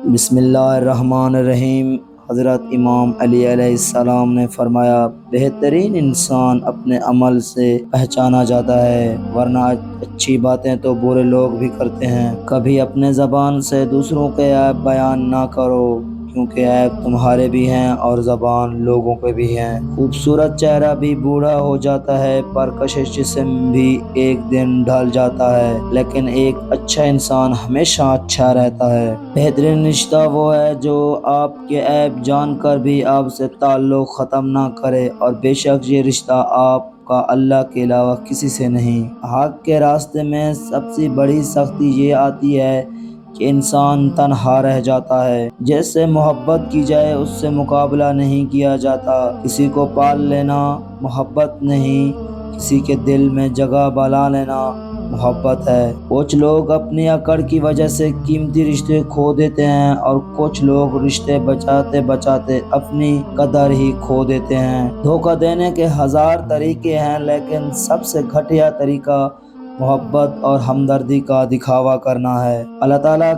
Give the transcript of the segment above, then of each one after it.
بسم اللہ الرحمن الرحیم۔ حضرت امام علی علیہ السلام نے فرمایا، بہترین انسان اپنے عمل سے پہچانا جاتا ہے، ورنہ اچھی باتیں تو برے لوگ بھی کرتے ہیں۔ کبھی اپنے زبان سے دوسروں کے عیب بیان نہ کرو، کیونکہ عیب تمہارے بھی ہیں اور زبان لوگوں کے بھی ہیں۔ خوبصورت چہرہ بھی بوڑھا ہو جاتا ہے، پرکشش جسم بھی ایک دن ڈھل جاتا ہے، لیکن ایک اچھا انسان ہمیشہ اچھا رہتا ہے۔ بہترین رشتہ وہ ہے جو آپ کے عیب جان کر بھی آپ سے تعلق ختم نہ کرے، اور بے شک یہ رشتہ آپ کا اللہ کے علاوہ کسی سے نہیں۔ حق کے راستے میں سب سے بڑی سختی یہ آتی ہے کہ انسان تنہا رہ جاتا ہے۔ جس سے محبت کی جائے اس سے مقابلہ نہیں کیا جاتا۔ کسی کو پال لینا محبت نہیں، کسی کے دل میں جگہ بنا لینا محبت ہے۔ کچھ لوگ اپنی اکڑ کی وجہ سے قیمتی رشتے کھو دیتے ہیں، اور کچھ لوگ رشتے بچاتے بچاتے اپنی قدر ہی کھو دیتے ہیں۔ دھوکہ دینے کے ہزار طریقے ہیں، لیکن سب سے گھٹیا طریقہ محبت اور ہمدردی کا دکھاوا کرنا ہے۔ اللہ تعالیٰ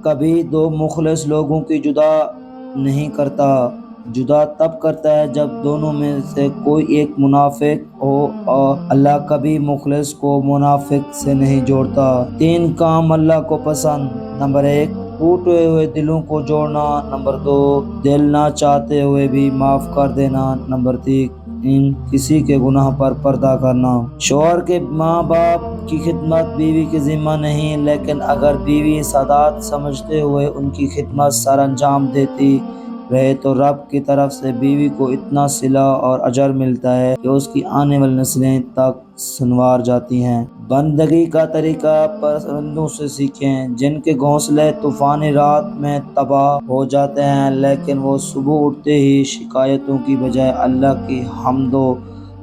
کبھی دو مخلص لوگوں کی جدا نہیں کرتا، جدا تب کرتا ہے جب دونوں میں سے کوئی ایک منافق ہو، اور اللہ کبھی مخلص کو منافق سے نہیں جوڑتا۔ 3 کام اللہ کو پسند: نمبر 1 ٹوٹے ہوئے دلوں کو جوڑنا، نمبر 2 دل نہ چاہتے ہوئے بھی معاف کر دینا، نمبر 3 کسی کے گناہ پر پردہ کرنا۔ شوہر کے ماں باپ کی خدمت بیوی کے ذمہ نہیں، لیکن اگر بیوی سعادت سمجھتے ہوئے ان کی خدمت سر انجام دیتی رہے تو رب کی طرف سے بیوی کو اتنا صلہ اور اجر ملتا ہے کہ اس کی آنے والی نسلیں تک سنوار جاتی ہیں۔ بندگی کا طریقہ پرندوں سے سیکھیں، جن کے گھونسلے طوفانی رات میں تباہ ہو جاتے ہیں، لیکن وہ صبح اٹھتے ہی شکایتوں کی بجائے اللہ کی حمد و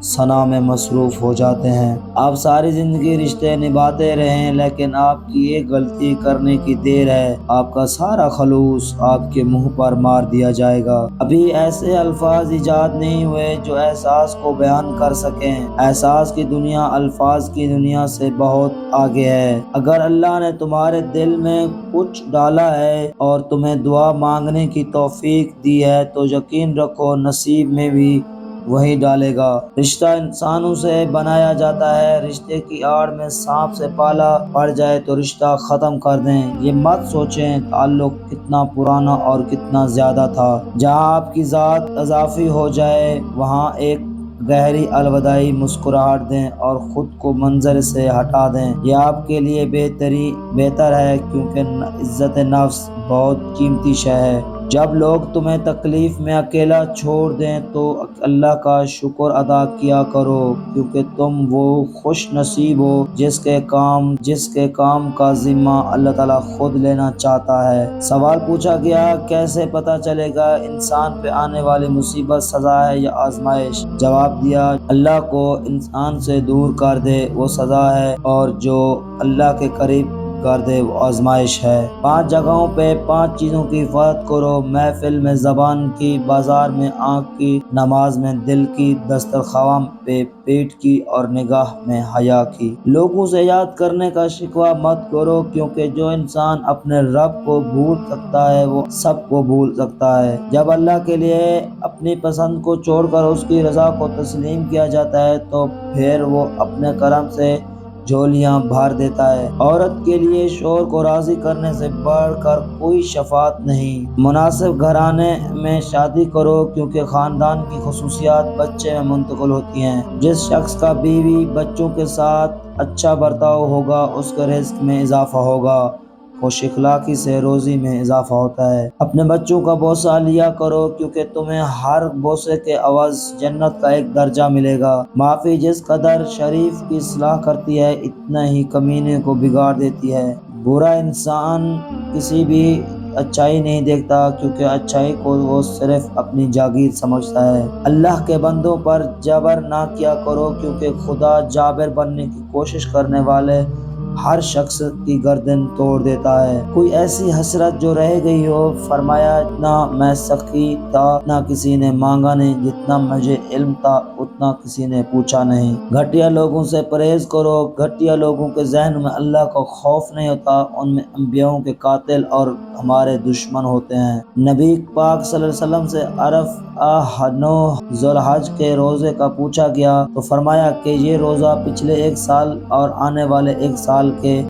ثنا میں مصروف ہو جاتے ہیں۔ آپ ساری زندگی رشتے نبھاتے رہیں، لیکن آپ کی ایک غلطی کرنے کی دیر ہے، آپ کا سارا خلوص آپ کے منہ پر مار دیا جائے گا۔ ابھی ایسے الفاظ ایجاد نہیں ہوئے جو احساس کو بیان کر سکیں۔ احساس کی دنیا الفاظ کی دنیا سے بہت آگے ہے۔ اگر اللہ نے تمہارے دل میں کچھ ڈالا ہے اور تمہیں دعا مانگنے کی توفیق دی ہے تو یقین رکھو نصیب میں بھی وہی ڈالے گا۔ رشتہ انسانوں سے بنایا جاتا ہے، رشتے کی آڑ میں سانپ سے پالا پڑ جائے تو رشتہ ختم کر دیں۔ یہ مت سوچیں تعلق کتنا پرانا اور کتنا زیادہ تھا۔ جہاں آپ کی ذات اضافی ہو جائے وہاں ایک گہری الوداعی مسکراہٹ دیں اور خود کو منظر سے ہٹا دیں۔ یہ آپ کے لیے بہتر ہے، کیونکہ عزت نفس بہت قیمتی شے ہے۔ جب لوگ تمہیں تکلیف میں اکیلا چھوڑ دیں تو اللہ کا شکر ادا کیا کرو، کیونکہ تم وہ خوش نصیب ہو جس کے کام کا ذمہ اللہ تعالیٰ خود لینا چاہتا ہے۔ سوال پوچھا گیا، کیسے پتہ چلے گا انسان پہ آنے والی مصیبت سزا ہے یا آزمائش؟ جواب دیا، اللہ کو انسان سے دور کر دے وہ سزا ہے، اور جو اللہ کے قریب کر دے وہ آزمائش ہے۔ 5 جگہوں پہ 5 چیزوں کی حفاظت کرو: محفل میں زبان کی، بازار میں آنکھ کی، نماز میں دل کی، دسترخوان پہ پیٹ کی، اور نگاہ میں حیا کی۔ لوگوں سے یاد کرنے کا شکوہ مت کرو، کیونکہ جو انسان اپنے رب کو بھول سکتا ہے وہ سب کو بھول سکتا ہے۔ جب اللہ کے لیے اپنی پسند کو چھوڑ کر اس کی رضا کو تسلیم کیا جاتا ہے تو پھر وہ اپنے کرم سے جھولیاں بھر دیتا ہے۔ عورت کے لیے شوہر کو راضی کرنے سے بڑھ کر کوئی شفاعت نہیں۔ مناسب گھرانے میں شادی کرو، کیونکہ خاندان کی خصوصیات بچے میں منتقل ہوتی ہیں۔ جس شخص کا بیوی بچوں کے ساتھ اچھا برتاؤ ہوگا اس کے رزق میں اضافہ ہوگا، خوش اخلاقی سے روزی میں اضافہ ہوتا ہے۔ اپنے بچوں کا بوسہ لیا کرو، کیونکہ تمہیں ہر بوسے کے عوض جنت کا ایک درجہ ملے گا۔ معافی جس قدر شریف کی اصلاح کرتی ہے اتنا ہی کمینے کو بگاڑ دیتی ہے۔ برا انسان کسی بھی اچھائی نہیں دیکھتا، کیونکہ اچھائی کو وہ صرف اپنی جاگیر سمجھتا ہے۔ اللہ کے بندوں پر جبر نہ کیا کرو، کیونکہ خدا جابر بننے کی کوشش کرنے والے ہر شخص کی گردن توڑ دیتا ہے۔ کوئی ایسی حسرت جو رہ گئی ہو؟ فرمایا نہ میں سخی تھا، نہ کسی نے مانگا نہیں، جتنا مجھے علم تھا اتنا کسی نے پوچھا نہیں۔ گھٹیا لوگوں سے پرہیز کرو، گھٹیا لوگوں کے ذہن میں اللہ کا خوف نہیں ہوتا، ان میں انبیاؤں کے قاتل اور ہمارے دشمن ہوتے ہیں۔ نبی پاک صلی اللہ علیہ وسلم سے عرفہ 9 ذو الحج کے روزے کا پوچھا گیا تو فرمایا کہ یہ روزہ پچھلے ایک سال اور آنے والے ایک سال کے